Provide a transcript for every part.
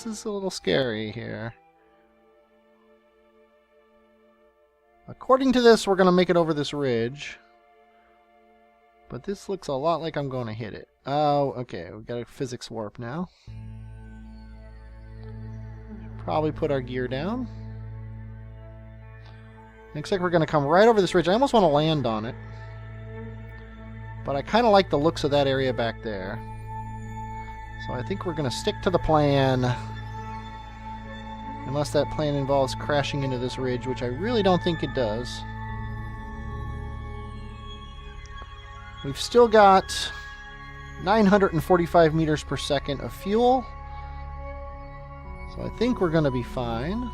this is a little scary here. According to this, we're going to make it over this ridge. But this looks a lot like I'm going to hit it. Oh, okay. We've got a physics warp now. Probably put our gear down. Looks like we're going to come right over this ridge. I almost want to land on it. But I kind of like the looks of that area back there. So I think we're going to stick to the plan. Unless that plan involves crashing into this ridge, which I really don't think it does. We've still got 945 meters per second of fuel. So I think we're going to be fine.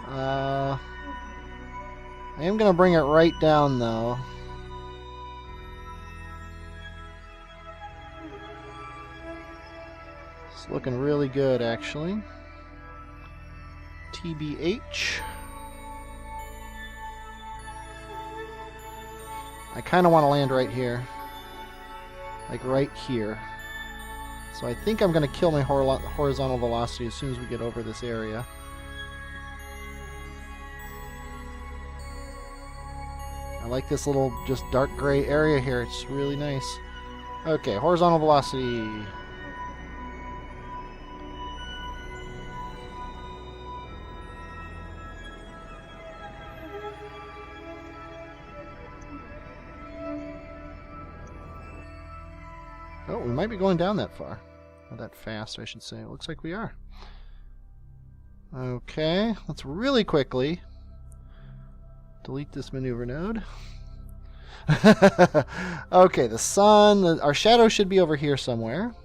I am going to bring it right down, though. It's looking really good, actually. TBH. I kind of want to land right here. Like right here. So I think I'm going to kill my horizontal velocity as soon as we get over this area. I like this little just dark gray area here. It's really nice. Okay, horizontal velocity. Oh, we might be going down that far. Or that fast, I should say. It looks like we are. Okay, let's really quickly delete this maneuver node. Okay, the sun, our shadow should be over here somewhere.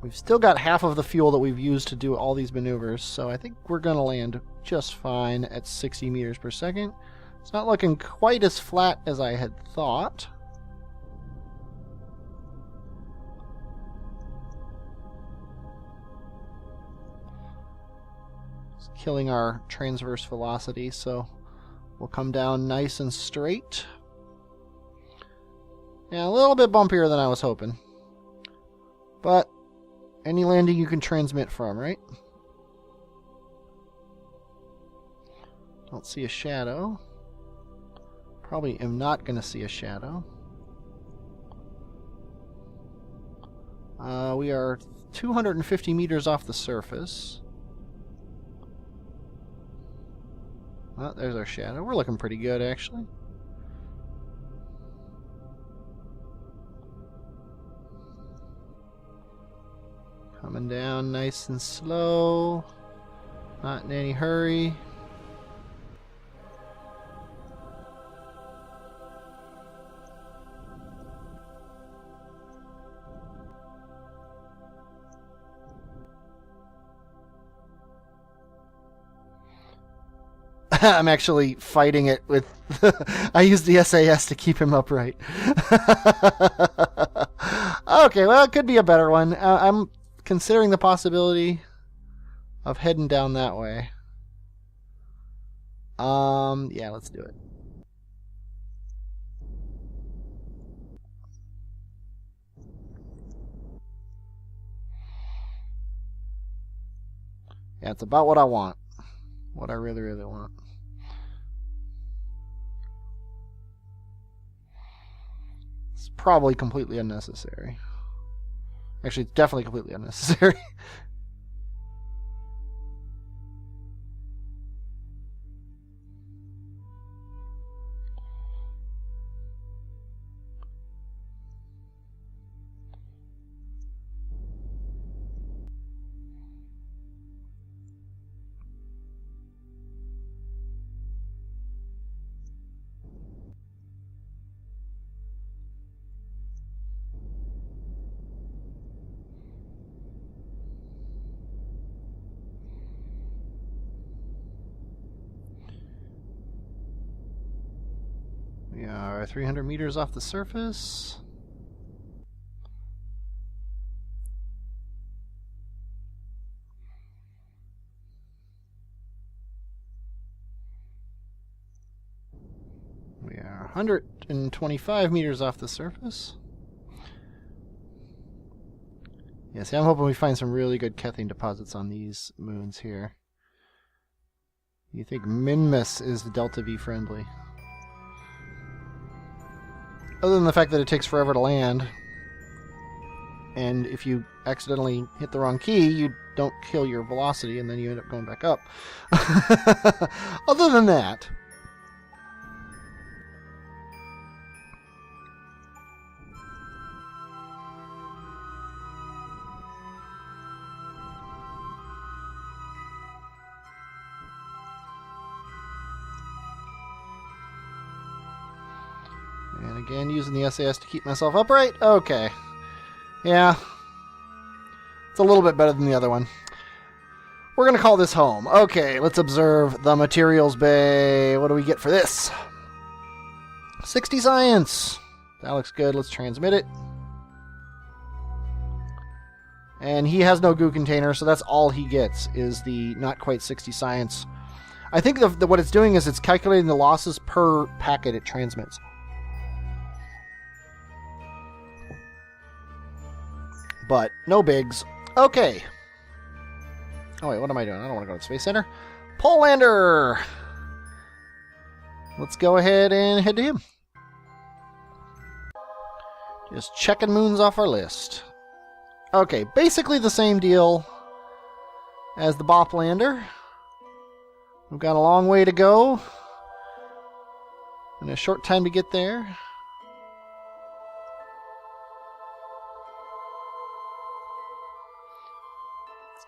We've still got half of the fuel that we've used to do all these maneuvers, so I think we're going to land just fine at 60 meters per second. It's not looking quite as flat as I had thought. Killing our transverse velocity, so we'll come down nice and straight. Yeah, a little bit bumpier than I was hoping. But any landing you can transmit from, right? Don't see a shadow. Probably am not going to see a shadow. We are 250 meters off the surface. Oh, there's our shadow. We're looking pretty good, actually. Coming down nice and slow. Not in any hurry. I'm actually fighting it with... I used the SAS to keep him upright. Okay, well, it could be a better one. I'm considering the possibility of heading down that way. Yeah, let's do it. Yeah, it's about what I want. What I really, really want. It's probably completely unnecessary. Actually, it's definitely completely unnecessary. We are 300 meters off the surface. We are 125 meters off the surface. Yeah, see, I'm hoping we find some really good Kethane deposits on these moons here. You think Minmus is Delta V friendly? Other than the fact that it takes forever to land, and if you accidentally hit the wrong key, you don't kill your velocity, and then you end up going back up. Other than that... And again, using the SAS to keep myself upright. Okay. Yeah. It's a little bit better than the other one. We're going to call this home. Okay, let's observe the materials bay. What do we get for this? 60 science. That looks good. Let's transmit it. And he has no goo container, so that's all he gets is the not quite 60 science. I think what it's doing is it's calculating the losses per packet it transmits. But no bigs. Okay. Oh wait, what am I doing? I don't want to go to the Space Center. Pole Lander! Let's go ahead and head to him. Just checking moons off our list. Okay, basically the same deal as the Bop Lander. We've got a long way to go. And a short time to get there.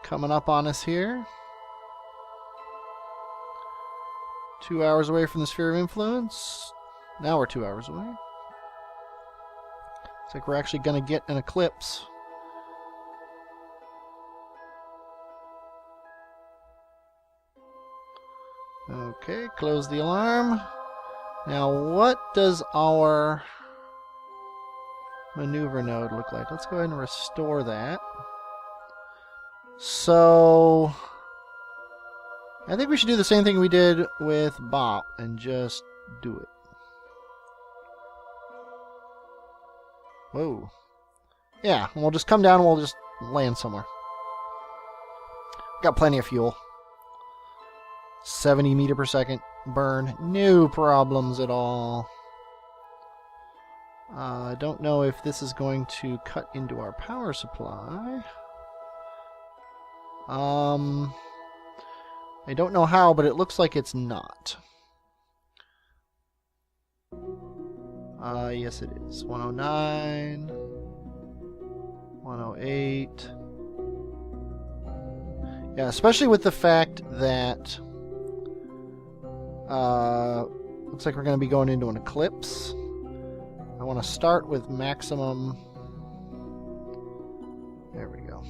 Coming up on us here. 2 hours away from the sphere of influence. Now we're 2 hours away. Looks like we're actually going to get an eclipse. Okay, close the alarm. Now what does our maneuver node look like? Let's go ahead and restore that. So, I think we should do the same thing we did with Bop and just do it. Whoa. Yeah, we'll just come down and we'll just land somewhere. Got plenty of fuel. 70 meter per second burn. No problems at all. I don't know if this is going to cut into our power supply. I don't know how, but it looks like it's not. Yes it is. 109, 108. Yeah, especially with the fact that looks like we're going to be going into an eclipse. I want to start with maximum. There we go.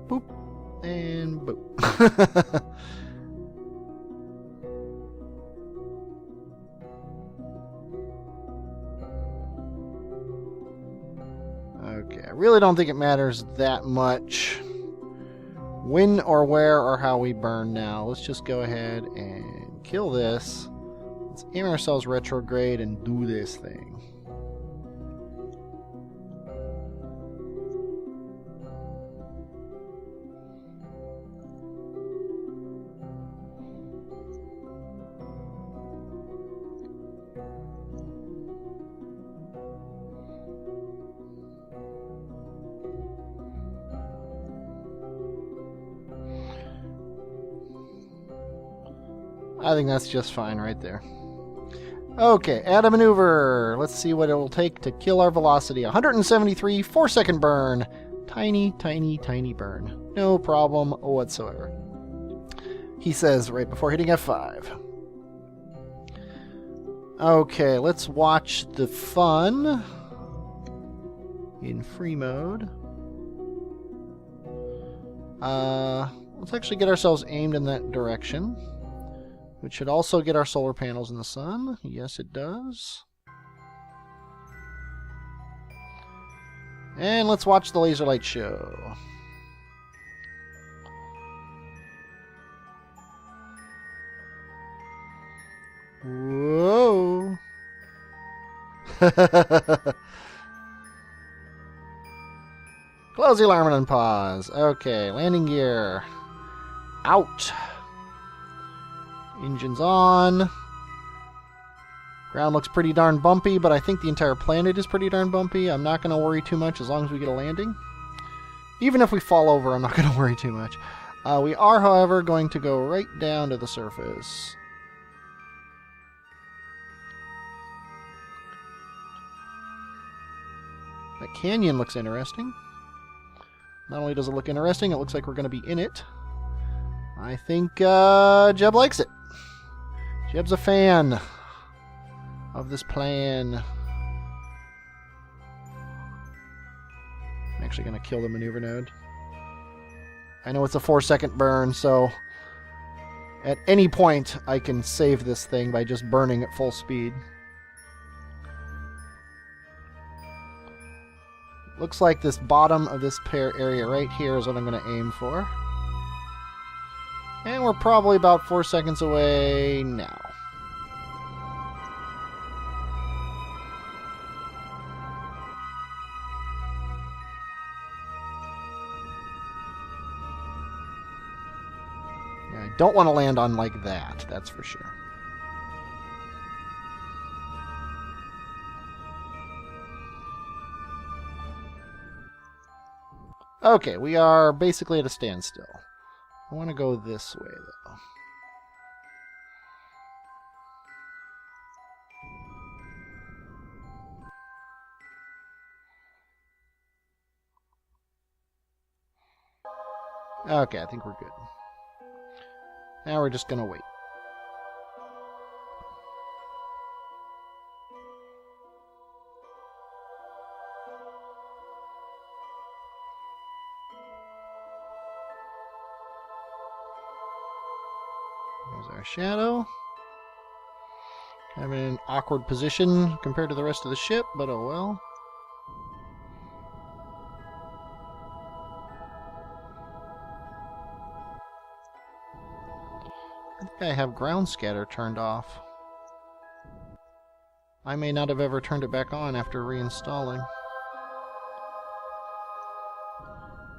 Boop and boop. Okay, I really don't think it matters that much when or where or how we burn now. Let's just go ahead and kill this. Let's aim ourselves retrograde and do this thing. I think that's just fine right there. Okay, add a maneuver. Let's see what it will take to kill our velocity. 173 4-second burn. Tiny, tiny, tiny burn. No problem whatsoever. He says right before hitting F5. Okay, let's watch the fun in free mode. Let's actually get ourselves aimed in that direction. Which should also get our solar panels in the sun. Yes, it does. And let's watch the laser light show. Whoa. Close the alarm and unpause. Okay, landing gear. Out. Engines on. Ground looks pretty darn bumpy, but I think the entire planet is pretty darn bumpy. I'm not going to worry too much as long as we get a landing. Even if we fall over, I'm not going to worry too much. We are, however, going to go right down to the surface. That canyon looks interesting. Not only does it look interesting, it looks like we're going to be in it. I think Jeb likes it. Jeb's a fan of this plan. I'm actually going to kill the maneuver node. I know it's a 4-second burn, so at any point I can save this thing by just burning at full speed. Looks like this bottom of this area right here is what I'm going to aim for. And we're probably about 4 seconds away now. Yeah, I don't want to land on like that, that's for sure. Okay, we are basically at a standstill. I want to go this way, though. Okay, I think we're good. Now we're just going to wait. There's our shadow. Kind of in an awkward position compared to the rest of the ship, but oh well. I think I have ground scatter turned off. I may not have ever turned it back on after reinstalling.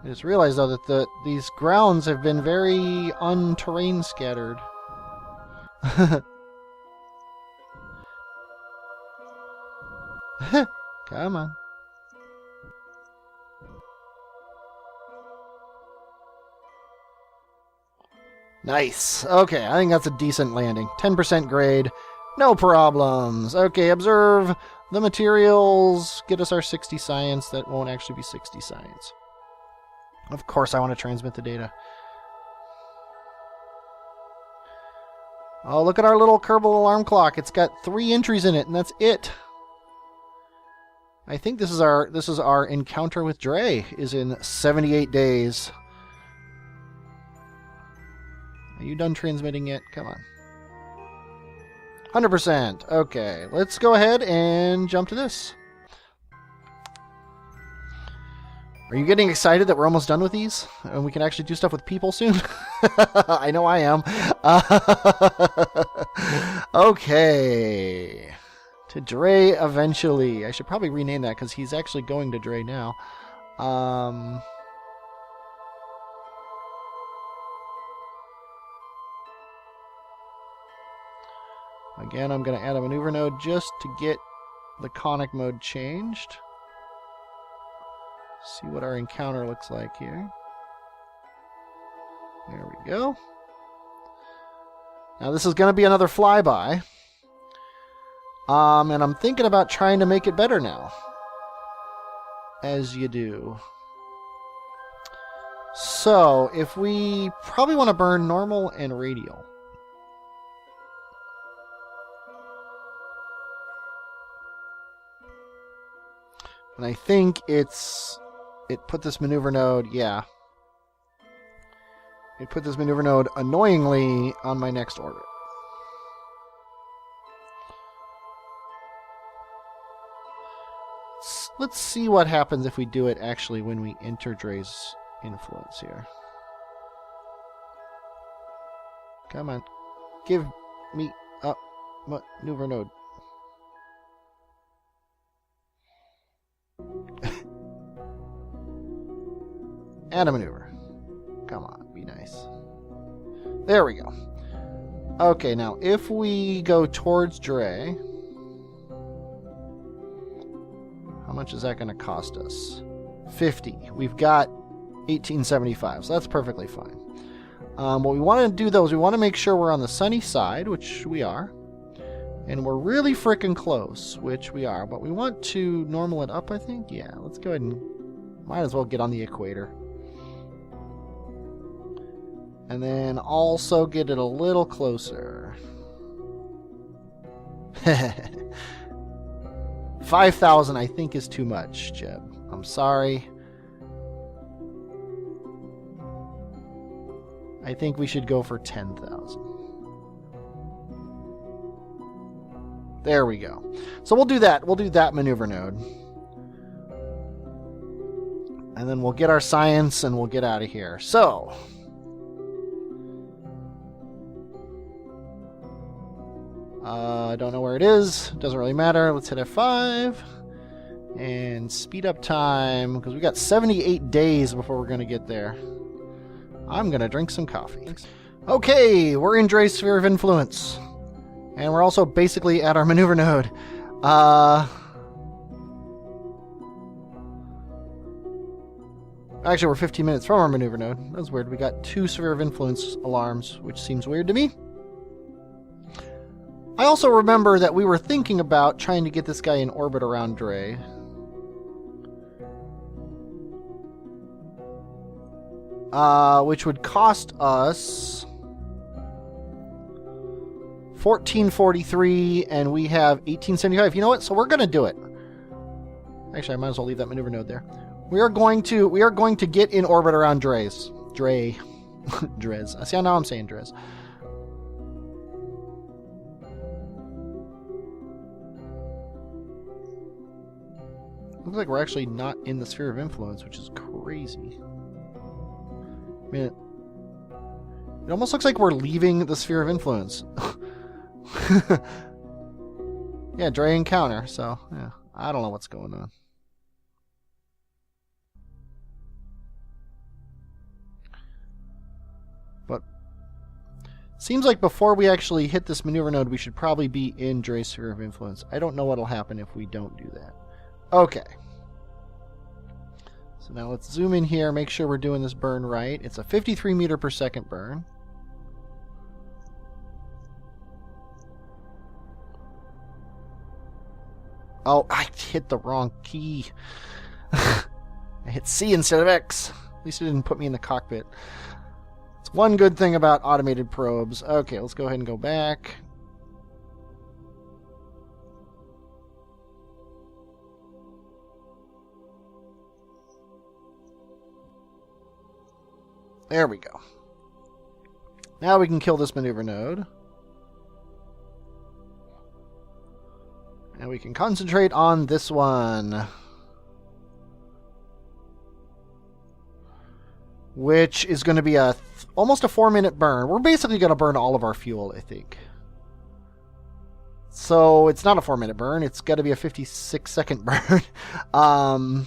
I just realized, though, that these grounds have been very un-terrain scattered. Come on. Nice. Okay, I think that's a decent landing. 10% grade. No problems. Okay, observe the materials. Get us our 60 science. That won't actually be 60 science. Of course I want to transmit the data. Oh, look at our little Kerbal alarm clock. It's got 3 entries in it, and that's it. I think this is our encounter with Dre is in 78 days. Are you done transmitting yet? Come on. 100%. Okay, let's go ahead and jump to this. Are you getting excited that we're almost done with these? And we can actually do stuff with people soon? I know I am. Okay. To Dre eventually. I should probably rename that because he's actually going to Dre now. Again, I'm going to add a maneuver node just to get the conic mode changed. See what our encounter looks like here. There we go. Now this is going to be another flyby. And I'm thinking about trying to make it better now. As you do. So, if we probably want to burn normal and radial. And I think it put this maneuver node, yeah. It put this maneuver node annoyingly on my next orbit. Let's see what happens if we do it actually when we enter Dre's influence here. Come on. Give me up. maneuver node. Add a maneuver. Come on, be nice. There we go. Okay, now if we go towards Dre, how much is that going to cost us? 50. We've got 1875, so that's perfectly fine. What we want to do, though, is we want to make sure we're on the sunny side, which we are. And we're really frickin' close, which we are. But we want to normal it up, I think. Yeah, let's go ahead and... Might as well get on the equator. And then also get it a little closer. 5,000, I think, is too much, Jeb. I'm sorry. I think we should go for 10,000. There we go. So we'll do that. We'll do that maneuver node. And then we'll get our science and we'll get out of here. So... I don't know where it is. Doesn't really matter. Let's hit F5. And speed up time, because we got 78 days before we're going to get there. I'm going to drink some coffee. Okay, we're in Dre's sphere of influence. And we're also basically at our maneuver node. Actually, we're 15 minutes from our maneuver node. That's weird. We got 2 sphere of influence alarms, which seems weird to me. I also remember that we were thinking about trying to get this guy in orbit around Dre. Which would cost us 1443, and we have 1875. You know what? So we're going to do it. Actually, I might as well leave that maneuver node there. We are going to get in orbit around Dres. Dres. See, now I'm saying Dres. Looks like we're actually not in the sphere of influence, which is crazy. I mean, it almost looks like we're leaving the sphere of influence. Yeah, Dre encounter, so, yeah. I don't know what's going on. But, seems like before we actually hit this maneuver node, we should probably be in Dre's sphere of influence. I don't know what'll happen if we don't do that. Okay. So now let's zoom in here, make sure we're doing this burn right. It's a 53 meter per second burn. Oh, I hit the wrong key. I hit C instead of X. At least it didn't put me in the cockpit. It's one good thing about automated probes. Okay, let's go ahead and go back. There we go. Now we can kill this maneuver node. And we can concentrate on this one. Which is going to be almost a 4-minute burn. We're basically going to burn all of our fuel, I think. So it's not a 4-minute burn. It's got to be a 56-second burn.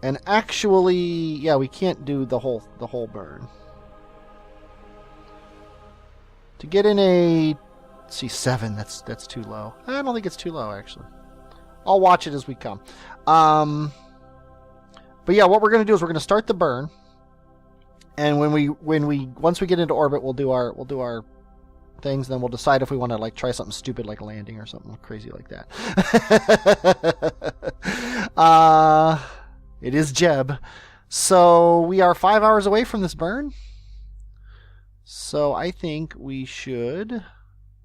And actually, yeah, we can't do the whole burn. To get in a C7, that's too low. I don't think it's too low, actually. I'll watch it as we come. But yeah, what we're going to do is we're going to start the burn, and once we get into orbit, we'll do our things. Then we'll decide if we want to like try something stupid like landing or something crazy like that. It is Jeb. So we are 5 hours away from this burn. So I think we should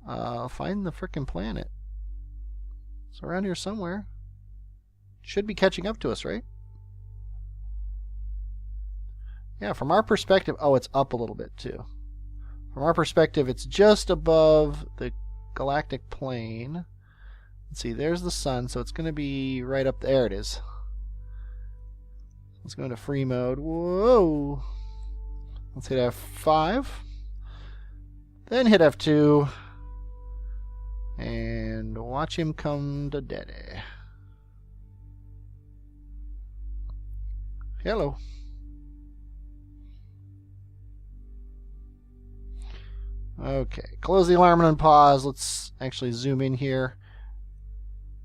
find the frickin' planet. It's around here somewhere. Should be catching up to us, right? Yeah, from our perspective... Oh, it's up a little bit, too. From our perspective, it's just above the galactic plane. Let's see, there's the sun, so it's going to be right up there. It is. Let's go into free mode. Whoa! Let's hit F5. Then hit F2. And watch him come to daddy. Hello. Okay, close the alarm and unpause. Let's actually zoom in here.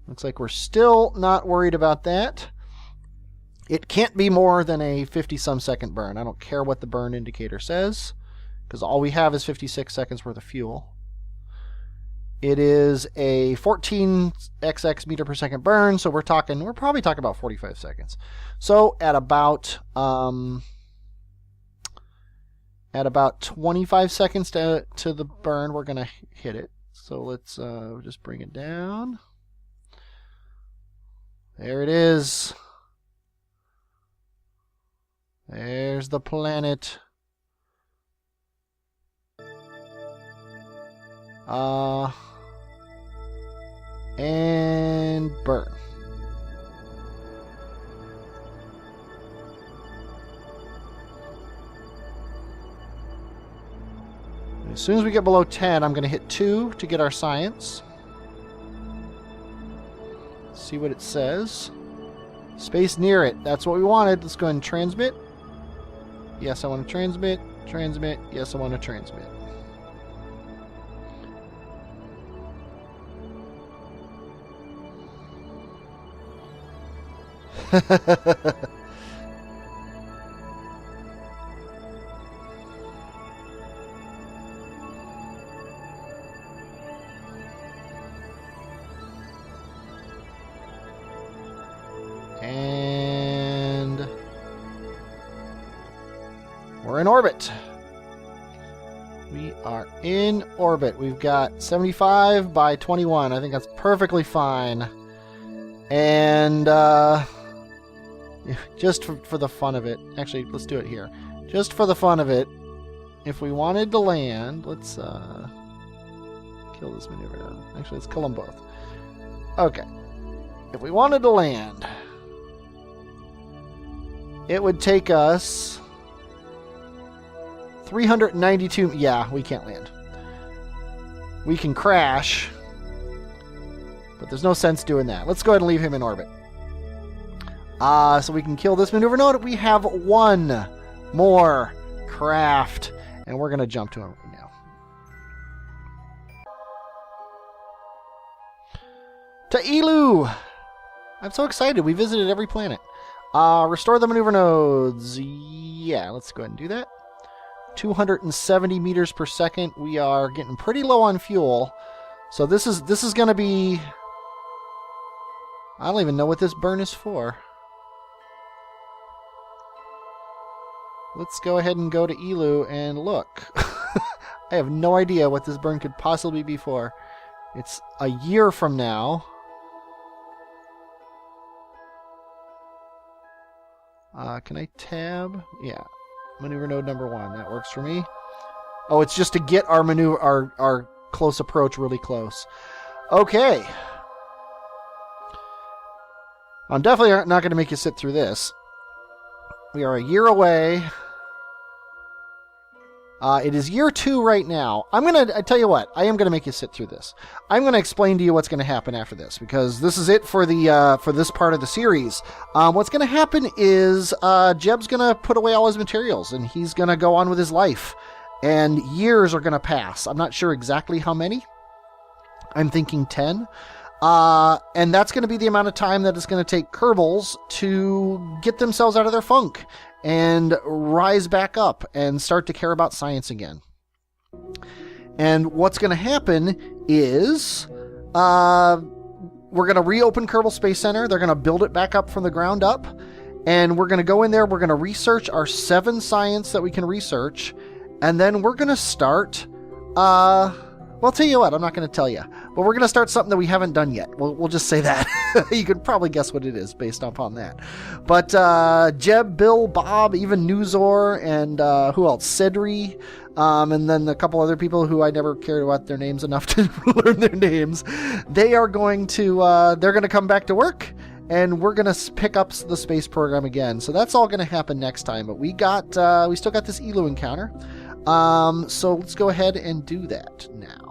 Looks like we're still not worried about that. It can't be more than a 50-some second burn. I don't care what the burn indicator says, because all we have is 56 seconds worth of fuel. It is a 14xx meter per second burn, so we're probably talking about 45 seconds. So at about 25 seconds to the burn, we're gonna hit it. So let's just bring it down. There it is. There's the planet. And burn. As soon as we get below 10, I'm going to hit 2 to get our science. See what it says. Space near it. That's what we wanted. Let's go ahead and transmit. Yes, I want to transmit. Transmit. Yes, I want to transmit. And we're in orbit. We are in orbit. We've got 75 by 21. I think that's perfectly fine. And just for the fun of it, actually, let's do it here. Just for the fun of it, if we wanted to land, let's kill this maneuver now. Actually, let's kill them both. Okay. If we wanted to land, it would take us 392... Yeah, we can't land. We can crash, but there's no sense doing that. Let's go ahead and leave him in orbit. So we can kill this maneuver node. We have one more craft, and we're going to jump to him right now. To Eeloo! I'm so excited. We visited every planet. Restore the maneuver nodes. Yeah, let's go ahead and do that. 270 meters per second. We are getting pretty low on fuel. So this is going to be... I don't even know what this burn is for. Let's go ahead and go to Eeloo and look. I have no idea what this burn could possibly be for. It's a year from now. Can I tab? Yeah. Maneuver node number 1. That works for me. Oh, it's just to get our maneuver, our close approach really close. Okay. I'm definitely not going to make you sit through this. We are a year away. It is year 2 right now. I tell you what, I am going to make you sit through this. I'm going to explain to you what's going to happen after this, because this is it for this part of the series. What's going to happen is Jeb's going to put away all his materials, and he's going to go on with his life. And years are going to pass. I'm not sure exactly how many. I'm thinking 10. And that's going to be the amount of time that it's going to take Kerbals to get themselves out of their funk and rise back up and start to care about science again. And what's going to happen is we're going to reopen Kerbal Space Center. They're going to build it back up from the ground up. And we're going to go in there. We're going to research our 7 science that we can research. And then we're going to start... Well, I'll tell you what, I'm not going to tell you. But we're going to start something that we haven't done yet. We'll just say that. You can probably guess what it is based upon that. But Jeb, Bill, Bob, even Newzor, and who else? Cedri, and then a couple other people who I never cared about their names enough to learn their names. They are going to, they're going to come back to work, and we're going to pick up the space program again. So that's all going to happen next time. But we still got this Eeloo encounter. So let's go ahead and do that now.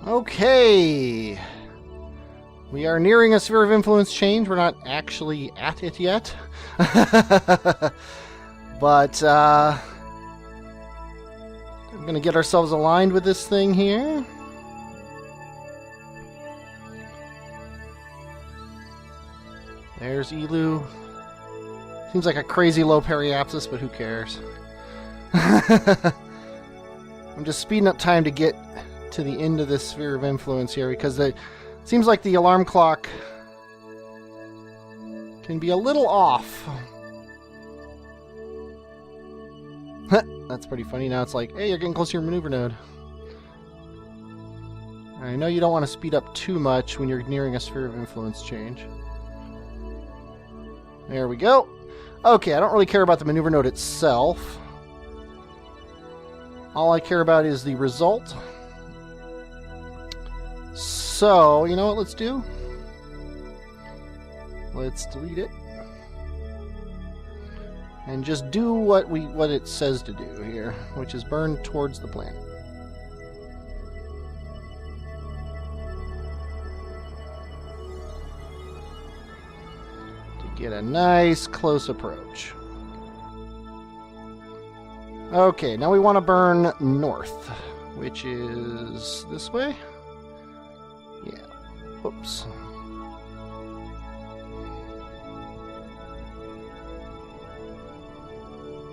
Okay. We are nearing a sphere of influence change. We're not actually at it yet. But, we're going to get ourselves aligned with this thing here. There's Eeloo. Seems like a crazy low periapsis, but who cares? I'm just speeding up time to get to the end of this sphere of influence here, because it seems like the alarm clock can be a little off. That's pretty funny. Now it's like, hey, you're getting close to your maneuver node. I know you don't want to speed up too much when you're nearing a sphere of influence change. There we go. Okay, I don't really care about the maneuver node itself. All I care about is the result. So, you know what let's do? Let's delete it. And just do what it says to do here, which is burn towards the planet. To get a nice close approach. Okay, now we want to burn north, which is this way? Yeah. Whoops.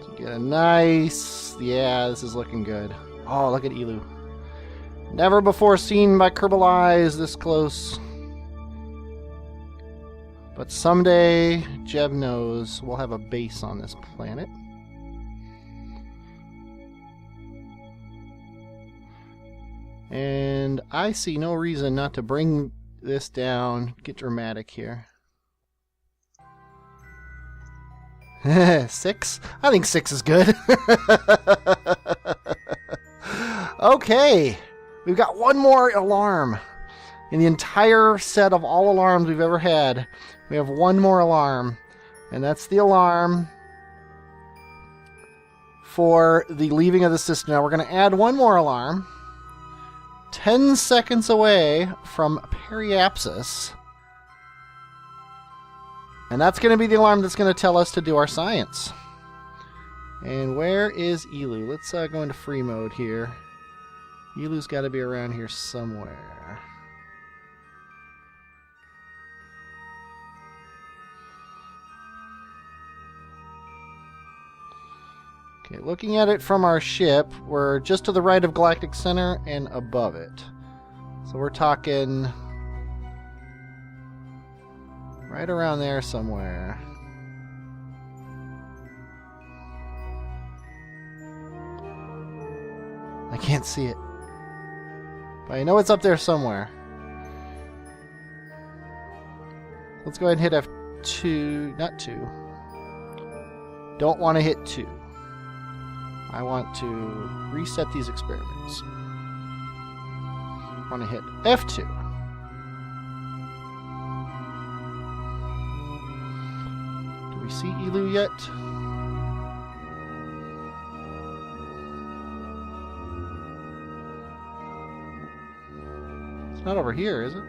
To get a nice... Yeah, this is looking good. Oh, look at Eeloo. Never before seen by Kerbal eyes this close. But someday, Jeb knows, we'll have a base on this planet. And I see no reason not to bring this down. Get dramatic here. 6? I think 6 is good. Okay. We've got one more alarm. In the entire set of all alarms we've ever had, we have one more alarm. And that's the alarm for the leaving of the system. Now we're going to add one more alarm. 10 seconds away from periapsis. And that's going to be the alarm that's going to tell us to do our science. And where is Eeloo? Let's go into free mode here. Eeloo's got to be around here somewhere. Okay, looking at it from our ship, we're just to the right of Galactic Center and above it. So we're talking right around there somewhere. I can't see it, but I know it's up there somewhere. Let's go ahead and hit F2, not 2. Don't want to hit 2. I want to reset these experiments. I want to hit F2. Do we see Eeloo yet? It's not over here, is it?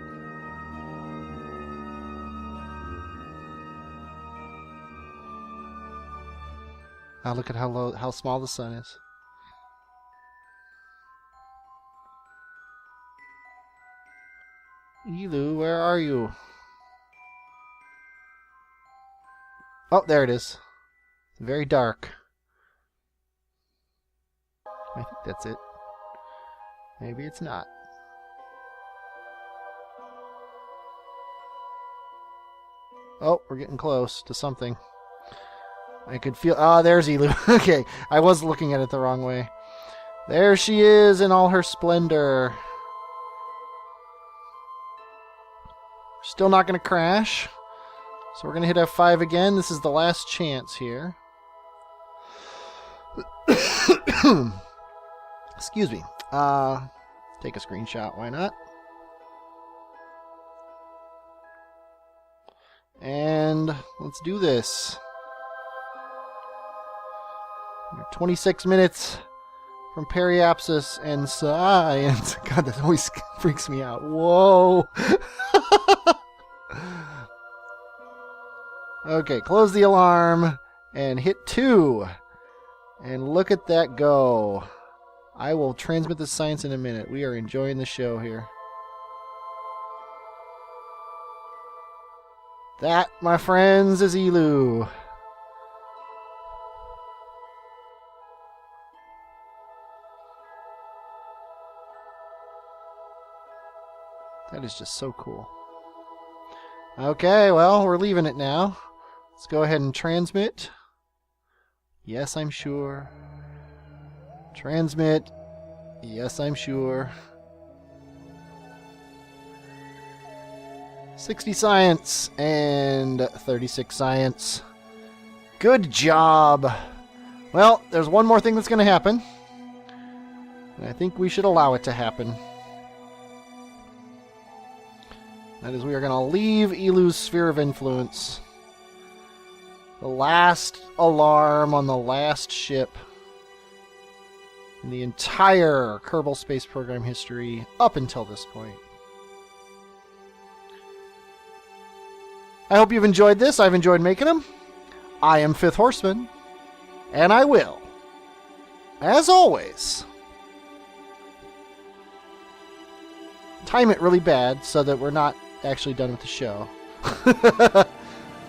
Oh, look at how small the sun is. Eeloo, where are you? Oh, there it is. It's very dark. I think that's it. Maybe it's not. Oh, we're getting close to something. I could feel... Ah, there's Eeloo. Okay, I was looking at it the wrong way. There she is in all her splendor. Still not going to crash. So we're going to hit F5 again. This is the last chance here. Excuse me. Take a screenshot. Why not? And let's do this. 26 minutes from periapsis and science. God, that always freaks me out. Whoa. Okay, close the alarm and hit 2. And look at that go. I will transmit the science in a minute. We are enjoying the show here. That, my friends, is Eeloo. That is just so cool. Okay, well, we're leaving it now. Let's go ahead and transmit. Yes, I'm sure. Transmit. Yes, I'm sure. 60 science and 36 science. Good job. Well, there's one more thing that's going to happen. And I think we should allow it to happen. That is, we are going to leave Eeloo's sphere of influence. The last alarm on the last ship in the entire Kerbal Space Program history up until this point. I hope you've enjoyed this. I've enjoyed making them. I am 5thHorseman, and I will, as always, time it really bad so that we're not actually done with the show. But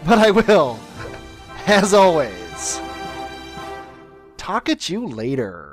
I will, as always, talk at you later.